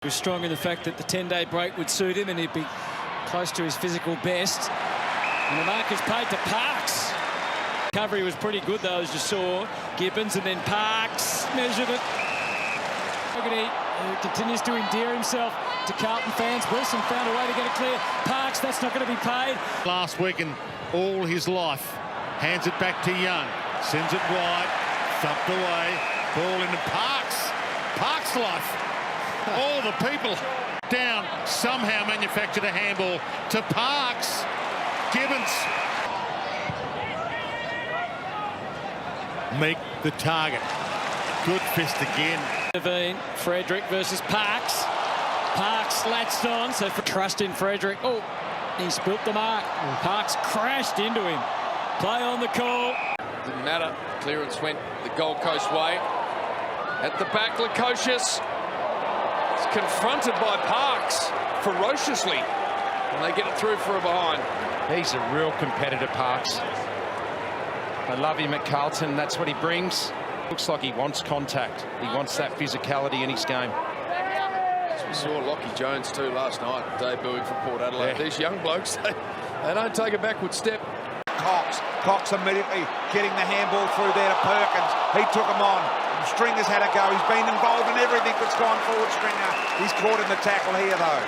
He was strong in the fact that the 10-day break would suit him and he'd be close to his physical best. And the mark is paid to Parks. Recovery was pretty good though, as you saw. Gibbons and then Parks measured it. Fogarty, who continues to endear himself to Carlton fans. Wilson found a way to get it clear. Parks, that's not going to be paid. Last week and all his life. Hands it back to Young. Sends it wide. Thumped away. Ball into Parks. Parks' life. All the people down somehow manufactured a handball to Parks. Gibbons. Make the target. Good fist again. Frederick versus Parks. Parks latched on, so for trust in Frederick. Oh, he spilt the mark. Parks crashed into him. Play on the call. Didn't matter. Clearance went the Gold Coast way. At the back, Lukosius is confronted by Parks ferociously. And they get it through for a behind. He's a real competitor, Parks. I love him at Carlton. That's what he brings. Looks like he wants contact. He wants that physicality in his game. As we saw Lockie Jones too last night, debuting for Port Adelaide. Yeah. These young blokes, they don't take a backward step. Cox immediately getting the handball through there to Perkins. He took him on. Stringer's had a go. He's been involved in everything that's gone forward, Stringer. He's caught in the tackle here, though.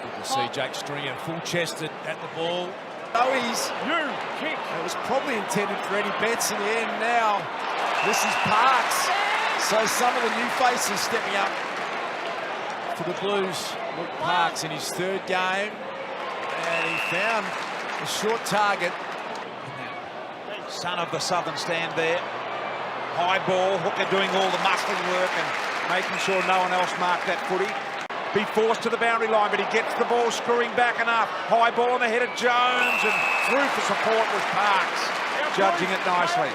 You can see Jake Stringer full-chested at the ball. Owies, kick. It was probably intended for Eddie Betts in the end. Now, this is Parks. So some of the new faces stepping up For the Blues, Luke Parks in his third game, and he found a short target. son of the southern stand there. High ball, Hooker doing all the muscling work and making sure no one else marked that footy. Be forced to the boundary line, but he gets the ball screwing back enough. High ball on the head of Jones, and through for support was Parks, judging it nicely.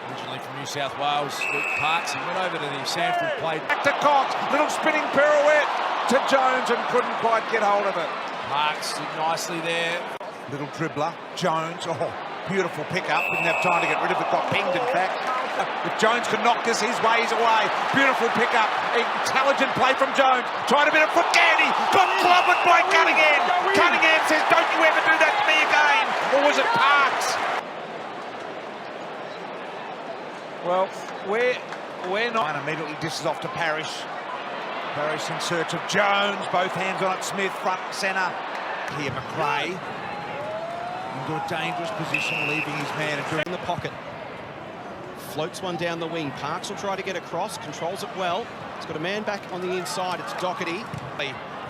Originally from New South Wales, Luke Parks, he went over to the Sanford plate. Back to Cox, little spinning pirouette to Jones and couldn't quite get hold of it. Parks did nicely there. Little dribbler, Jones, oh, beautiful pickup, didn't have time to get rid of it, got pinged in fact. If Jones could knock this his way, he's away. Beautiful pickup, intelligent play from Jones. Tried a bit of foot candy, got clobbered by Cunningham. Cunningham says, don't you ever do that to me again. Or was it Parks? Well, we're not. And immediately dishes off to Parrish. Parrish in search of Jones, both hands on it, Smith front and centre. Here McRae into a dangerous position, leaving his man and doing in the pocket. Floats one down the wing. Parks will try to get across, controls it well. He's got a man back on the inside. It's Doherty.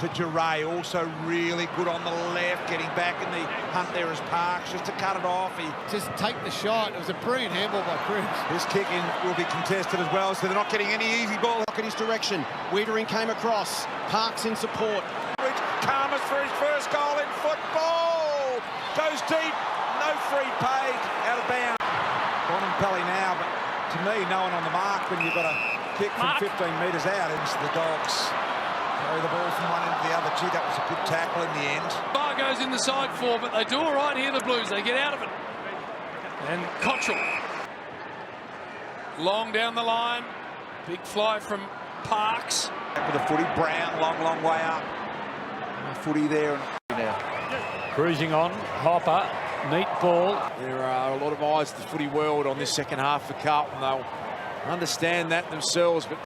To Giray, also really good on the left, getting back in the hunt there as Parks, just to cut it off. He just take the shot. It was a brilliant handball by Cruz. This kick in will be contested as well, so they're not getting any easy ball. Look at his direction. Wiedering came across. Parks in support. Khamis for his first goal in football. Goes deep, no free paid, out of bounds. Boninpelli now, but to me, no one on the mark when you've got a kick from 15 metres out into the Dogs. Carry the ball from one end to the other. Gee, that was a good tackle in the end. Bar goes in the side four, but they do all right here, the Blues. They get out of it. And Cottrell. Long down the line. Big fly from Parks. With a footy, Brown, long way up. Footy there now. Cruising on, Hopper, neat ball. There are a lot of eyes to the footy world on this second half for Carlton. They'll understand that themselves, but